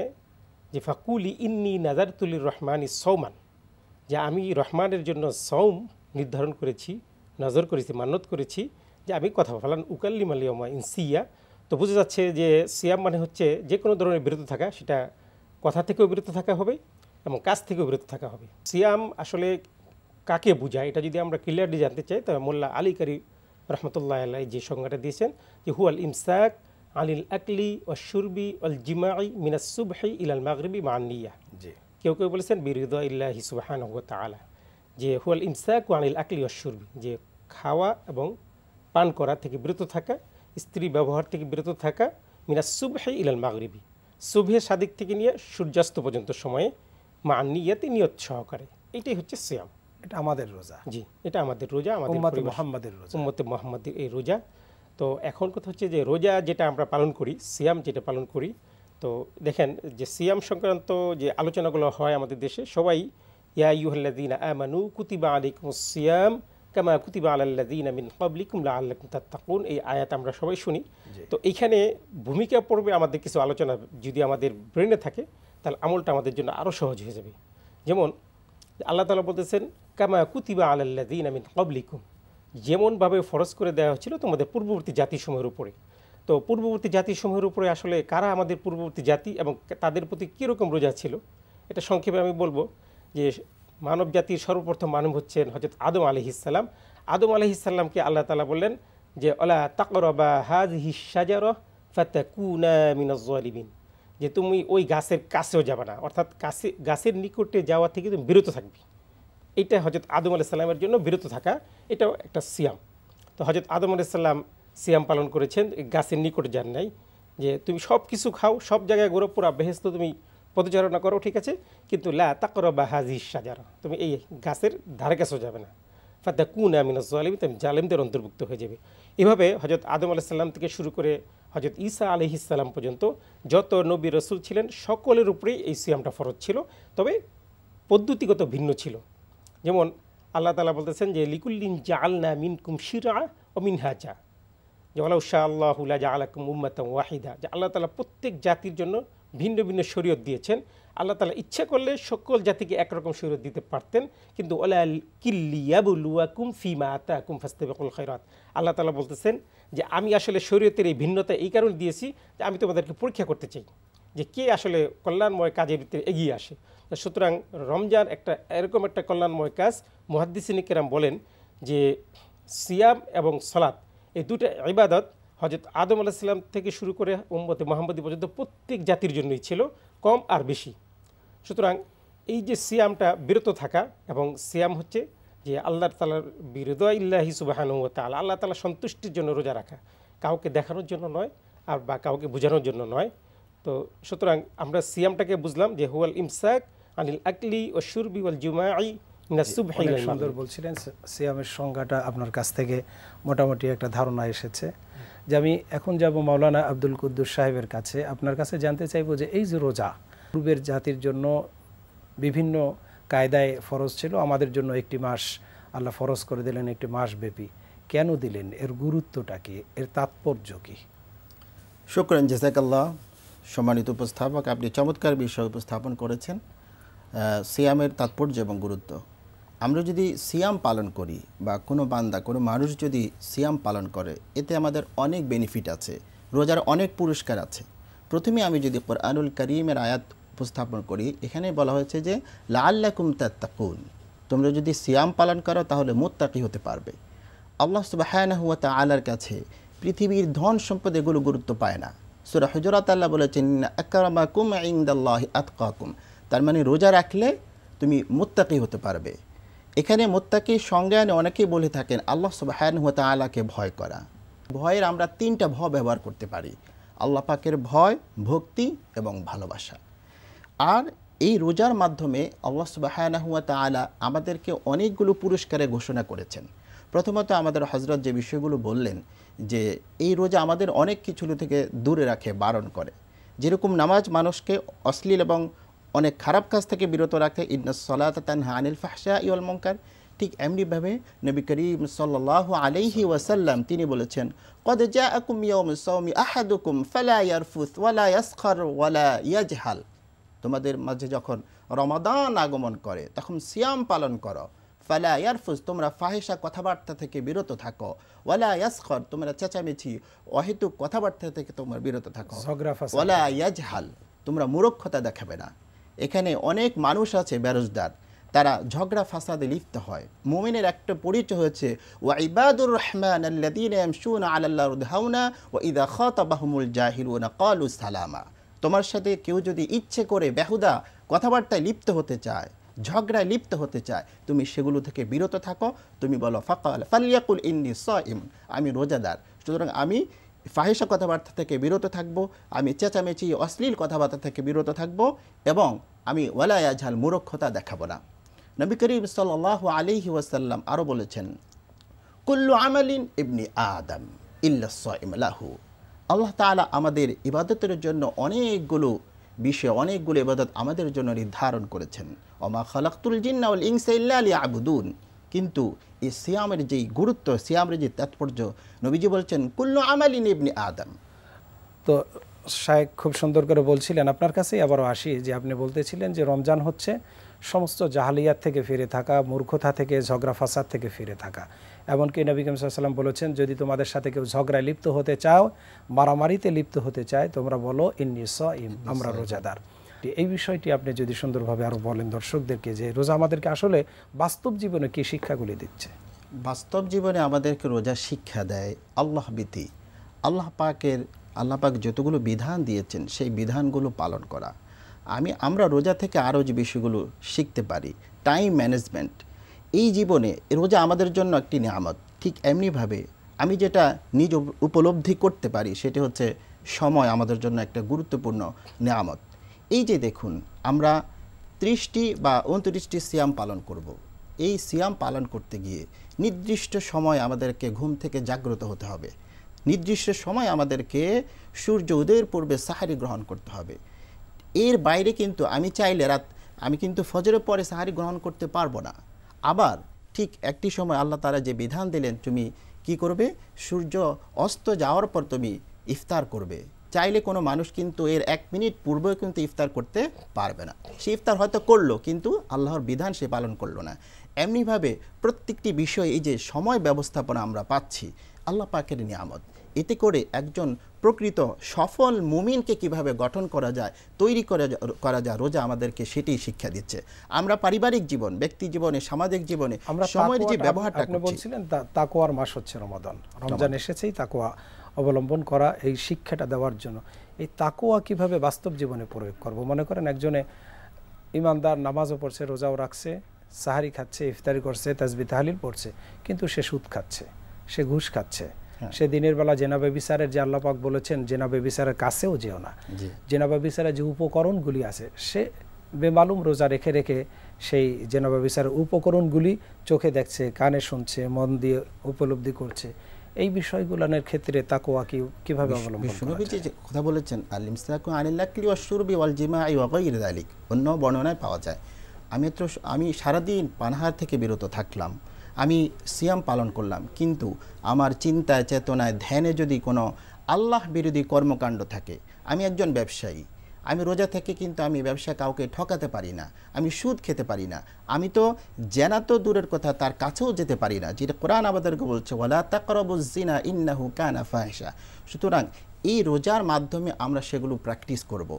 যে ফাকুলি ইন্নি নাজারতু লির-রহমানি সাওমান, যে আমি রহমানের জন্য সওম নির্ধারণ করেছি, নজর করেছি, মান্যত করেছি যে আমি কথা ফালান উকাল্লিমা আল-ইয়াওমা ইনসিয়া, তো বোঝা যাচ্ছে যে সিয়াম মানে হচ্ছে যে কোনো ধরনের বিরত থাকা, সেটা কথা থেকেও বিরত থাকা হবে এবং কাজ থেকেও বিরত থাকা হবে। সিয়াম আসলে কাকে বোঝায় এটা যদি আমরা ক্লিয়ারলি জানতে চাই, তবে মোল্লা আলী কারি রহমতুল্লাহ আল্লাহ যে সংজ্ঞাটা দিয়েছেন যে হুয়াল ইমসাক আনিল আকলি ও শুরবি অল জিমাই মিনাস সুবহি ইলাল মাগরিবি মান নিয়া। জি, কেউ কেউ বলেছেন বিরিদা ইল্লাহি সুবহানাহু ওয়া তাআলা, যে হুয়াল ইমসাক আনিল আকলি ও শুরবি, যে খাওয়া এবং পান করা থেকে বিরত থাকা, স্ত্রী ব্যবহার থেকে বিরত থাকা, মিনাস সুবহি ইলাল মাগরিবি, সুবহে সাদিক থেকে নিয়ে সূর্যাস্ত পর্যন্ত সময়ে মান নিয়াতে নিয়ত সহকারে, এটাই হচ্ছে সিয়াম। এটা আমাদের রোজা, জি, এটা আমাদের রোজা, আমাদের উম্মতে পরিবেশ- মুহাম্মাদের রোজা। উম্মতে মুহাম্মাদের এই রোজা। তো এখন কথা হচ্ছে যে রোজা যেটা আমরা পালন করি, সিয়াম যেটা পালন করি, তো দেখেন যে সিয়াম সংক্রান্ত যে আলোচনাগুলো হয় আমাদের দেশে, সবাই ইয়া আইয়ুহাল্লাযীনা আমানু কুতিবা আলাইকুমুস সিয়াম কামা কুতিবা আলাল্লাযীনা মিন ক্বাবলিকুম লাআল্লাকুম তাত্তাকুন, এই আয়াত আমরা সবাই শুনি। তো এইখানে ভূমিকা পড়বে আমাদের কিছু আলোচনা, যদি আমাদের ব্রেনে থাকে তাহলে আমলটা আমাদের জন্য আরও সহজ হয়ে যাবে। যেমন আল্লাহ তাআলা বলতেছেন কামা কুতিবা আলাল্লাযীনা মিন ক্বাবলিকুম, যেমনভাবে ফরজ করে দেওয়া হচ্ছিল তোমাদের পূর্ববর্তী জাতিসমূহের উপরে। তো পূর্ববর্তী জাতিসমূহের উপরে আসলে কারা আমাদের পূর্ববর্তী জাতি এবং তাদের প্রতি কীরকম রোজা ছিল, এটা সংক্ষেপে আমি বলবো। যে মানব জাতির সর্বপ্রথম মানব হচ্ছেন হযরত আদম আলাইহিসসালাম। আদম আলাইহিসসালামকে আল্লাহ তাআলা বললেন যে আলা তাকরাবা হাযিহি শাজারা ফাতাকুনা মিনাজ জালিমিন, যে তুমি ওই গাছের কাছেও যাবে না, অর্থাৎ গাছের নিকটে যাওয়া থেকে তুমি বিরত থাকবে। এটা হযরত আদম আলাইহিস সালামের জন্য বিরত থাকা, এটাও একটা সিয়াম। তো হযরত আদম আলাইহিস সালাম সিয়াম পালন করেছেন, গাছের নিকটে যান নাই, যে তুমি সব কিছু খাও, সব জায়গায় ঘুরো, পুরা বেহেশত তুমি পদচারণা করো, ঠিক আছে, কিন্তু লা তাকরাবা হাযিহি শাজারা, তুমি এই গাছের ধারে কাছেও যাবে না, ফাতাকুনা মিনাজ জালিমিন, তুমি জালেমদের অন্তর্ভুক্ত হয়ে যাবে। এভাবে হযরত আদম আলাইহিস সালাম থেকে শুরু করে হযরত ঈসা আলাইহিস সালাম পর্যন্ত যত নবী রাসূল ছিলেন সকলের উপরেই এই সিয়ামটা ফরজ ছিল, তবে পদ্ধতিগত ভিন্ন ছিল। যেমন আল্লাহ তাআলা বলতেছেন যে লিকুল্লিন জাআলনা মিনকুম শিরআ ওয়া মিনহাজা, যে ওয়ালাউ শাআল্লাহু লাজআলাকুম উম্মাতান ওয়াহিদা, যে আল্লাহ তাআলা প্রত্যেক জাতির জন্য ভিন্ন ভিন্ন শরীয়ত দিয়েছেন। আল্লাহ তাআলা ইচ্ছা করলে সকল জাতিকে একরকম শরীয়ত দিতে পারতেন, কিন্তু ওয়ালা কিল্লিয়াবলুয়াকুম ফিমা আতাকুম ফাস্তাবিকুল খায়রাত, আল্লাহ তাআলা বলতেছেন যে আমি আসলে শরীয়তের এই ভিন্নতা এই কারণে দিয়েছি যে আমি তোমাদেরকে পরীক্ষা করতে চাই যে কে আসলে কল্যাণময় কাজের ভিতরে এগিয়ে আসে। সুতরাং রমজান একটা এরকম একটা কল্যাণময় কাজ। মুহাদ্দিসিনে কেরাম বলেন যে সিয়াম এবং সালাত এই দুটো ইবাদত হযরত আদম আলাইহিস সালাম থেকে শুরু করে উম্মতে মুহাম্মাদি পর্যন্ত প্রত্যেক জাতির জন্যই ছিল, কম আর বেশি। সুতরাং এই যে সিয়ামটা বিরত থাকা, এবং সিয়াম হচ্ছে যে আল্লাহ তাআলার বিরদাইল্লাহি সুবহানাহু ওয়া তাআলা, আল্লাহ তাআলা সন্তুষ্টির জন্য রোজা রাখা, কাউকে দেখানোর জন্য নয় আর বা কাউকে বোঝানোর জন্য নয়। তো সুতরাং আমরা সিয়ামটাকে বুঝলাম যে হুয়াল ইমসাক আনিল আকলি ওয়া শুরবি ওয়াল জুমাই মিনাস সুবহি অনেক ইলাল সুন্দর মাগরিব। বলছিলেন। সিয়ামের সংজ্ঞাটা আপনার কাছ থেকে মোটামুটি একটা ধারণা এসেছে। যে আমি এখন যাব মাওলানা আব্দুল কুদ্দুস সাহেবের কাছে, আপনার কাছে জানতে চাইবো যে এই যে রোজা পূর্বের জাতির জন্য বিভিন্ন কায়দায় ফরজ ছিল, আমাদের জন্য একটি মাস আল্লাহ ফরজ করে দিলেন, একটি মাস ব্যাপী, কেন দিলেন, এর গুরুত্বটা কি, এর তাৎপর্য কি? শুকরান জাযাকাল্লাহ। সম্মানিত উপস্থাপক, আপনি চমৎকার বিষয় উপস্থাপন করেছেন, সিয়ামের তাৎপর্য এবং গুরুত্ব। আমরা যদি সিয়াম পালন করি বা কোনো বান্দা কোনো মানুষ যদি সিয়াম পালন করে, এতে আমাদের অনেক বেনিফিট আছে, রোজার অনেক পুরস্কার আছে। প্রথমে আমি যদি কোরআনুল কারীমের আয়াত উপস্থাপন করি, এখানে বলা হয়েছে যে লাআল্লাকুম তাত্তাকুন, তোমরা যদি সিয়াম পালন করো তাহলে মুত্তাকি হতে পারবে। আল্লাহ সুবহানাহু ওয়া তাআলার কাছে পৃথিবীর ধন সম্পদ এগুলো গুরুত্ব পায় না। সূরা হুজুরাত আল্লাহ বলেছেন আকরামাকুম ইনদাল্লাহি আতকাকুম, তার মানে রোজা রাখলে তুমি মুত্তাকি হতে পারবে। এখানে মুত্তাকি সংজ্ঞানে অনেকেই বলে থাকেন আল্লাহ সুবহানাহু ওয়া তাআলাকে ভয় করা। ভয়ের আমরা তিনটা ভয় ব্যবহার করতে পারি, আল্লাহ পাকের ভয়, ভক্তি এবং ভালোবাসা। আর এই রোজার মাধ্যমে আল্লাহ সুবহানাহু ওয়া তাআলা আমাদেরকে অনেকগুলো পুরস্কারে ঘোষণা করেছেন। প্রথমত আমাদের হযরত যে বিষয়গুলো বললেন যে এই রোজা আমাদের অনেক কিছু থেকে দূরে রাখে, বারণ করে। যেরকম নামাজ মানুষকে অশ্লীল এবং অনেক খারাপ কাজ থেকে বিরত রাখে, ইন্নাস সালাতা তানহা আনিল ফাহশাই ওয়াল মুনকার, ঠিক এমনিভাবে নবী করিম সাল্লাল্লাহু আলাইহি ওয়াসাল্লাম তিনি বলেছেন ক্বাদ জাআকুম ইয়াউমুস সাওমি আহাদুকুম ফালা ইয়ারফুস ওয়ালা ইয়াসখার ওয়ালা ইয়াজহাল, তোমাদের মাঝে যখন রমাদান আগমন করে তখন সিয়াম পালন করো, ফালা ইয়ারফুস, তোমরা ফাহিশা কথাবার্তা থেকে বিরত থাকো, ওয়ালা ইয়াসখর, তোমরা চেঁচামেচি অহেতুক কথাবার্তা থেকে তোমরা বিরত থাকো, ওয়ালা ইয়াজহাল, তোমরা মূর্খতা দেখাবে না। এখানে অনেক মানুষ আছে বেরোজগার, তারা ঝগড়া ফাসাদে লিপ্ত হয়। মুমিনের একটা পরিচয় হচ্ছে ওয়া ইবাদুর রহমান আল্লাযীনা ইয়ামশুনা আলাল আরদি হাওনা ওয়া ইযা খাতাবাহুমুল জাহিলুনা ক্বালু সালামা। তোমার সাথে কেউ যদি ইচ্ছে করে বেহুদা কথাবার্তায় লিপ্ত হতে চায়, ঝগড়ায় লিপ্ত হতে চায়, তুমি সেগুলো থেকে বিরত থাকো। তুমি বলো ফাকাল ফালিয়াকুল ইন্নী সাইম, আমি রোজাদার, সুতরাং আমি ফাহিশা কথাবার্তা থেকে বিরত থাকব, আমি চেঁচামেচি অশ্লীল কথাবার্তা থেকে বিরত থাকব, এবং আমি ওয়ালা ইয়াজহাল, মূর্খতা দেখাবো না। নবী করিম সাল্লাল্লাহু আলাইহি ওয়াসাল্লাম আরও বলেছেন, কুল্লু আমালিন ইবনি আদম ইল্লা সাইম লাহু। আল্লাহ তাআলা আমাদের ইবাদতের জন্য অনেকগুলো বিষয়, অনেকগুলো ইবাদত আমাদের জন্য নির্ধারণ করেছেন। ওমা খালাকতুল জিন্না ওয়াল ইনসা ইল্লা লিয়াবুদুন। কিন্তু এই সিয়ামের যেই গুরুত্ব, সিয়ামের যে তাৎপর্য, নবীজি বলছেন কুল্লু আমালিন ইবনি আদম। তো শায়েখ খুব সুন্দর করে বলছিলেন, আপনার কাছেই আবারও আসি, যে আপনি বলতেছিলেন যে রমজান হচ্ছে সমস্ত জাহালিয়াত থেকে ফিরে থাকা, মূর্খতা থেকে, ঝগড়া ফাসাদ থেকে ফিরে থাকা। এমনকি নবী করিম সাল্লাল্লাহু আলাইহি ওয়াসাল্লাম বলেছেন, যদি তোমাদের সাথে কেউ ঝগড়ায় লিপ্ত হতে চাও, মারামারিতে লিপ্ত হতে চায়, তোমরা বলো ইন্নী সাইম, আমরা রোজাদার। এই বিষয়টি আপনি যদি সুন্দরভাবে আরও বলেন দর্শকদেরকে, যে রোজা আমাদেরকে আসলে বাস্তব জীবনে কী শিক্ষাগুলি দিচ্ছে। বাস্তব জীবনে আমাদেরকে রোজা শিক্ষা দেয় আল্লাহ ভীতি, আল্লাহ পাক যতগুলো বিধান দিয়েছেন সেই বিধানগুলো পালন করা। আমরা রোজা থেকে আরও যে বিষয়গুলো শিখতে পারি, টাইম ম্যানেজমেন্ট। এই জীবনে রোজা আমাদের জন্য একটি নিয়ামত। ঠিক এমনিভাবে আমি যেটা নিজ উপলব্ধি করতে পারি, সেটি হচ্ছে সময় আমাদের জন্য একটা গুরুত্বপূর্ণ নিয়ামত। এই যে দেখুন, আমরা 30টি বা 29টি সিয়াম পালন করব। এই সিয়াম পালন করতে গিয়ে নির্দিষ্ট সময় আমাদেরকে ঘুম থেকে জাগ্রত হতে হবে, নির্দিষ্ট সময় আমাদেরকে সূর্য উদয়ের পূর্বে সাহারি গ্রহণ করতে হবে। এর বাইরে কিন্তু আমি চাইলে আমি কিন্তু ফজরের পরে সাহারি গ্রহণ করতে পারবো না। আবার ঠিক একটি সময় আল্লাহ তাআলা যে বিধান দিলেন, তুমি কি করবে, সূর্য অস্ত যাওয়ার পর তুমি ইফতার করবে। চাইলে কোনো মানুষ কিন্তু এর 1 মিনিট পূর্বেও কিন্তু ইফতার করতে পারবে না। সে ইফতার হয়তো করলো, কিন্তু আল্লাহর বিধান সে পালন করলো না। এমনিভাবে প্রত্যেকটি বিষয়ে এই যে সময় ব্যবস্থাপনা আমরা পাচ্ছি, আল্লাহ পাকের নিয়ামত। এতে করে একজন প্রকৃত সফল মুমিনকে কিভাবে গঠন করা যায়, তৈরি করা যায়, রোজা আমাদেরকে সেটাই শিক্ষা দিচ্ছে। আমরা পারিবারিক জীবন, ব্যক্তি জীবনে, সামাজিক জীবনে আমরা সময়ের যে ব্যবহারটা আপনি বলছিলেন, তাকওয়ার মাস হচ্ছে রমাদান, রমজান এসেছেই তাকওয়া অবলম্বন করা, এই শিক্ষাটা দেওয়ার জন্য। এই তাকওয়া কিভাবে বাস্তব জীবনে প্রয়োগ করব? মনে করেন একজনে ইমানদার, নামাজও পড়ছে, রোজাও রাখছে, সাহারি খাচ্ছে, ইফতারি করছে, তাসবিহ তাহলিল পড়ছে, কিন্তু সে সুদ খাচ্ছে, সে ঘুষ খাচ্ছে, সে দিনের বেলা জেনা ব্যভিচারের, যে আল্লাহ পাক বলেছেন জেনা ব্যভিচারের কাছেও যেও না, জেনা ব্যভিচারের যে উপকরণগুলি আছে, সে বেমালুম রোজা রেখে রেখে সেই জেনা ব্যভিচারের উপকরণগুলি চোখে দেখছে, কানে শুনছে, মন দিয়ে উপলব্ধি করছে। এই বিষয়গুলোর ক্ষেত্রে তাকওয়া কিভাবে অবলম্বন করা যায়? যে কথা বলেছেন, আল-ইমসাকু আনিল আকলি ওয়াশ শুরবি ওয়াল জিমাই ওয়া গায়রি যালিক, অন্য বর্ণনায় পাওয়া যায়। আমি সারাদিন পানাহার থেকে বিরত থাকলাম, আমি সিয়াম পালন করলাম, কিন্তু আমার চিন্তায়, চেতনায়, ধ্যানে যদি কোনো আল্লাহ বিরোধী কর্মকাণ্ড থাকে, আমি একজন ব্যবসায়ী, আমি রোজা থেকে কিন্তু আমি ব্যবসা কাউকে ঠকাতে পারি না, আমি সুদ খেতে পারি না, আমি তো জেনা তো দূরের কথা, তার কাছেও যেতে পারি না, যেটা কোরআন আমাদেরকে বলছে ওয়ালা তাকরাবুজ জিনা ইন্নাহু কানা ফাহিশা। সুতরাং এই রোজার মাধ্যমে আমরা সেগুলো প্র্যাকটিস করব।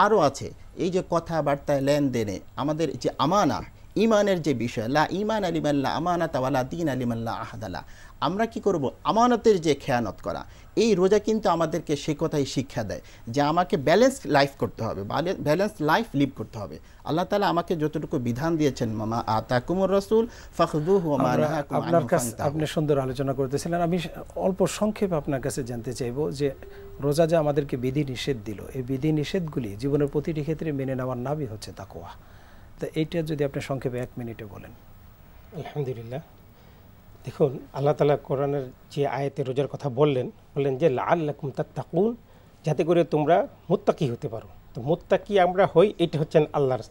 আরও আছে এই যে কথাবার্তায়, লেনদেনে, আমাদের যে আমানা, ইমানের যে বিষয়, লা ইমান আলিমাল্লা আমানাতা ওয়ালা দীন আলিমাল্লা আহাদালা, আমরা কি করব, আমানতের যে খেয়ানত করা, এই রোজা কিন্তু আমাদেরকে সে কথাই শিক্ষা দেয় যে আমাকে ব্যালেন্স লাইফ করতে হবে, ব্যালেন্স লাইফ লিভ করতে হবে। আল্লাহ তাআলা আমাকে যতটুকু বিধান দিয়েছেন, মামা আতাকুমুর রাসূল ফাখযুহু ওয়া মা নাহাকুম আনহু আপনার কাছে ফান্তাহু। আপনি সুন্দর আলোচনা করতেছিলেন। আমি অল্প সংক্ষেপে আপনার কাছে জানতে চাইবো যে রোজা যে আমাদেরকে বিধি নিষেধ দিল, এই বিধি নিষেধগুলি জীবনের প্রতিটি ক্ষেত্রে মেনে নেওয়ার নামই হচ্ছে তাকওয়া। তো এইটা যদি আপনি সংক্ষেপে 1 মিনিটে বলেন। আলহামদুলিল্লাহ। দেখুন, আল্লাহ তাআলা কোরআনের যে আয়াতে রোজার কথা বললেন যে লাআল্লাকুম তাত্তাকুন, যাতে করে তোমরা মুত্তাকি হতে পারো। তো মুত্তাকি আমরা হই, এটা হচ্ছেন আল্লাহর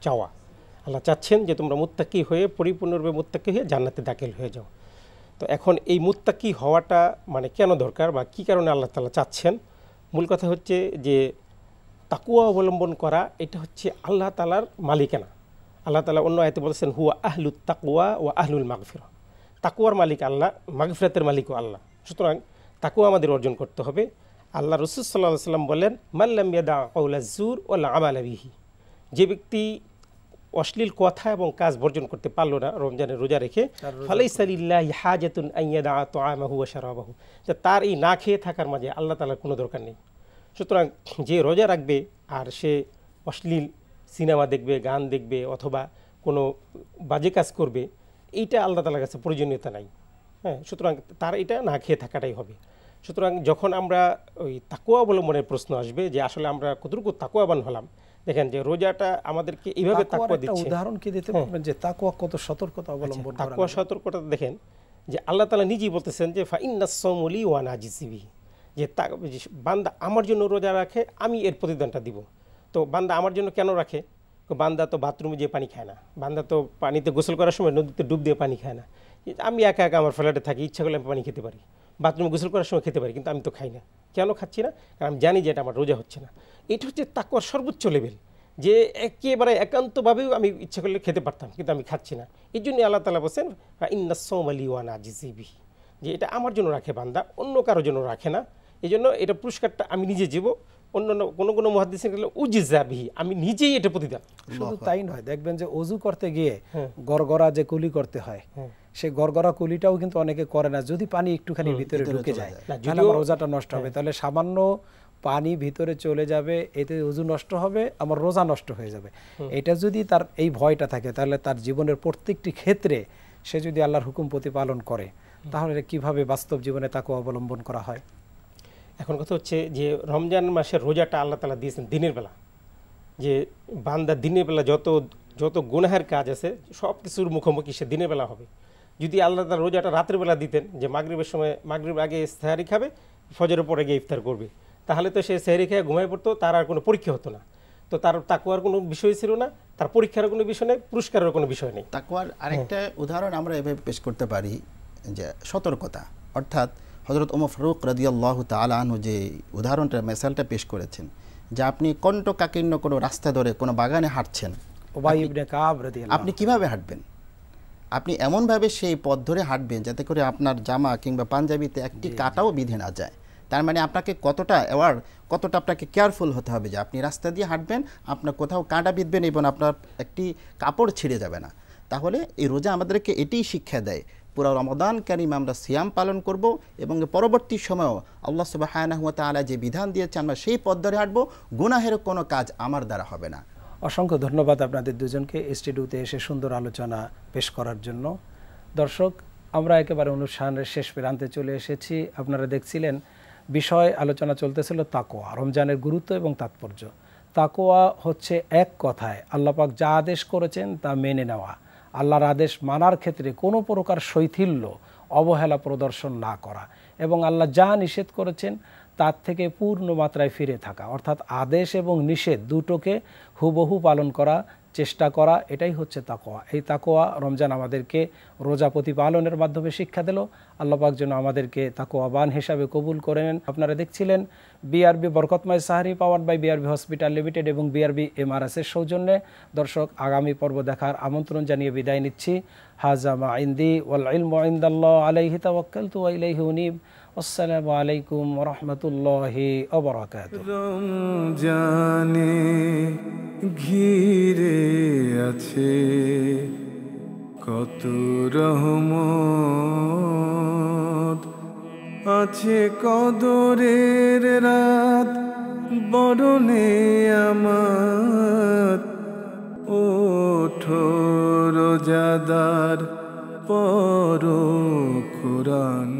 চাওয়া। আল্লাহ চাচ্ছেন যে তোমরা মুত্তাকি হয়ে, পরিপূর্ণরূপে মুত্তাকি হয়ে জান্নাতে দাখিল হয়ে যাও। তো এখন এই মুত্তাকি হওয়াটা মানে কেন দরকার, বা কী কারণে আল্লাহ তাআলা চাচ্ছেন? মূল কথা হচ্ছে যে তাকওয়া অবলম্বন করা, এটা হচ্ছে আল্লাহ তাআলার মালিকানা। আল্লাহ তাআলা অন্য আয়াতে বলেছেন হুয়া আহলুত তাকওয়া ওয়া আহলুল মাগফিরা, তাকওয়ার মালিক আল্লাহ, মাগফিরাতের মালিকও আল্লাহ। সুতরাং তাকওয়া আমাদের অর্জন করতে হবে। আল্লাহ রাসূল সাল্লাল্লাহু আলাইহি ওয়াসাল্লাম বলেন মান লাম ইয়াদা কাওলাজ জুর ওয়াল আমালা বিহি, যে ব্যক্তি অশ্লীল কথা এবং কাজ বর্জন করতে পারলো না রমজানের রোজা রেখে, ফালাইসা লিল্লাহি হাজাতুন আন ইয়াদা তাআমাহু ওয়া শারাবাহু, যে তার এই না খেয়ে থাকার মাঝে আল্লাহ তাআলার কোনো দরকার নেই। সুতরাং যে রোজা রাখবে আর সে অশ্লীল সিনেমা দেখবে, গান দেখবে অথবা কোনো বাজে কাজ করবে, এইটা আল্লাহ তাআলার কাছে প্রয়োজনীয়তা নাই। হ্যাঁ, সুতরাং তার এটা না খেয়ে থাকাটাই হবে। সুতরাং যখন আমরা ওই তাকওয়া অবলম্বনের প্রশ্ন আসবে যে আসলে আমরা কতটুকু তাকওয়াবান হলাম, দেখেন যে রোজাটা আমাদেরকে এইভাবে তাকওয়া দিচ্ছে। উদাহরণ কি দিতে পারবেন যে তাকওয়া কত সতর্কতা অবলম্বন করা? তাকওয়া সতর্কতা দেখেন যে আল্লাহ তাআলা নিজেই বলতেছেন যে ফা ইন্নাস সাওমু লি ওয়া আনা আজজি বিহি, যে বান্দা আমার জন্য রোজা রাখে, আমি এর প্রতিদানটা দিব। তো বান্দা আমার জন্য কেন রাখে? বান্দা তো বাথরুমে যেয়ে পানি খায় না, বান্দা তো পানিতে গোসল করার সময় নদীতে ডুব দিয়ে পানি খায় না। আমি একা একা আমার ফ্ল্যাটে থাকি, ইচ্ছা করলে আমি পানি খেতে পারি, বাথরুমে গোসল করার সময় খেতে পারি, কিন্তু আমি তো খাই না। কেন খাচ্ছি না? কারণ আমি জানি যে এটা আমার রোজা হচ্ছে না। এটা হচ্ছে তাকওয়ার সর্বোচ্চ লেভেল, যে একেবারে একান্তভাবেও আমি ইচ্ছা করলে খেতে পারতাম, কিন্তু আমি খাচ্ছি না। এই জন্যই আল্লাহ তাআলা বলছেন ইন্নাস সাওমা লি ওয়া আনা আজজি বিহি, যে এটা আমার জন্য রাখে বান্দা, অন্য কারোর জন্য রাখে না। এই জন্য এটা পুরস্কারটা আমি নিজে জীব, অন্যান্য কোনো মুহাদ্দিসিন বলেন উজিজা বিহি, আমি নিজেই এটা প্রতিদান। শুধু তাই নয়, দেখবেন যে ওযু করতে গিয়ে গড়গড়া যে কুলি করতে হয়, সেই গড়গড়া কুলিটাও কিন্তু অনেকে করে না। যদি পানি একটুখানি ভিতরে ঢুকে যায় তাহলে আমার রোজাটা নষ্ট হবে। তাহলে সামান্য পানি ভিতরে চলে যাবে, এতে ওযু নষ্ট হবে, আমার রোজা নষ্ট হয়ে যাবে। এটা যদি তার এই ভয়টা থাকে, তাহলে তার জীবনের প্রত্যেকটি ক্ষেত্রে সে যদি আল্লাহর হুকুম প্রতিপালন করে, তাহলে কিভাবে বাস্তব জীবনে তাকওয়া অবলম্বন করা হয়? এখন কথা হচ্ছে যে রমজান মাসের রোজাটা আল্লাহ তাআলা দিয়েছেন দিনের বেলা, যে বান্দা দিনের বেলা যত গুনাহের কাজ আছে সব কিছুর মুখোমুখি সে দিনের বেলা হবে। যদি আল্লাহ তাআলা রোজাটা রাতের বেলা দিতেন, যে মাগরিবের সময়, মাগরিব আগে সেহরি খাবে, ফজরের পরে গিয়ে ইফতার করবে, তাহলে তো সে সেহরি খেয়ে ঘুমায় পড়তো, তার আর কোনো পরীক্ষা হতো না। তো তার তাকওয়ার কোনো বিষয় ছিল না, তার পরীক্ষার কোনো বিষয় নেই, পুরস্কারের কোনো বিষয় নেই। তাকওয়ার আরেকটা উদাহরণ আমরা এভাবে পেশ করতে পারি যে সতর্কতা, অর্থাৎ হযরত ওমর ফারুক রাদিয়াল্লাহু তাআলা আনহু যে উদাহরণটা মেসালটা পেশ করেছেন, যে আপনি কণ্টকাকীর্ণ কোনো রাস্তা ধরে কোনো বাগানে হাঁটছেন, উবাই ইবনে কাব রাদিয়াল্লাহু, আপনি কিভাবে হাঁটবেন? আপনি এমনভাবে সেই পথ ধরে হাঁটবেন যাতে করে আপনার জামা কিংবা পাঞ্জাবিতে একটি কাঁটাও বিঁধে না যায়। তার মানে আপনাকে কতটা কতটা আপনাকে কেয়ারফুল হতে হবে যে আপনি রাস্তা দিয়ে হাঁটবেন, আপনার কোথাও কাঁটা বিঁধবেন এবং আপনার একটি কাপড় ছিঁড়ে যাবে না। তাহলে এই রোজা আমাদেরকে এটাই শিক্ষা দেয়। পুরো রমাদান কারিম আমরা সিয়াম পালন করব এবং পরবর্তী সময়েও আল্লাহ সুবহানাহু ওয়া তাআলা যে বিধান দিয়েছে আমরা সেই পথ ধরে হাঁটব, গুনাহের কোনো কাজ আমার দ্বারা হবে না। অসংখ্য ধন্যবাদ আপনাদের দুজনকে স্টুডিওতে এসে সুন্দর আলোচনা পেশ করার জন্য। দর্শক, আমরা একেবারে অনুষ্ঠানের শেষ প্রান্তে চলে এসেছি। আপনারা দেখছিলেন বিষয় আলোচনা চলতেছিল তাকওয়া, রমজানের গুরুত্ব এবং তাৎপর্য। তাকওয়া হচ্ছে এক কথায় আল্লাহ পাক যা আদেশ করেছেন তা মেনে নেওয়া, আল্লাহর আদেশ মানার ক্ষেত্রে কোনো প্রকার শৈথিল্য অবহেলা প্রদর্শন না করা, এবং আল্লাহ যা নিষেধ করেছেন তার থেকে পূর্ণ মাত্রায় ফিরে থাকা, অর্থাৎ আদেশ এবং নিষেধ দুটোকে হুবহু পালন করা, চেষ্টা করা, এটাই হচ্ছে তাকওয়া। এই তাকওয়া রমজান আমাদেরকে রোজা প্রতিপালনের মাধ্যমে শিক্ষা দিল। আল্লাহ পাক যেন আমাদেরকে তাকওয়াবান হিসাবে কবুল করে নেন। আপনারা দেখছিলেন বিআরবি বরকতময় সাহারি, powered by BRB hospital limited এবং বিআরবি এমআরএসের সৌজন্যে। দর্শক, আগামী পর্ব দেখার আমন্ত্রণ জানিয়ে বিদায় নিচ্ছি। হাজা মা ইনদি ওয়াল ইলমু ইনদাল্লাহ আলাইহি তাওয়াক্কালতু ওয়া ইলাইহি উনীব। আসসালামু আলাইকুম ওয়া রাহমাতুল্লাহি ওয়া বারাকাতুহু। রমজানে ঘিরে আছে কত রহমত, আছে কদরের রাত বরণে আমার। ওঠো রোজাদার পড়ো কোরআন।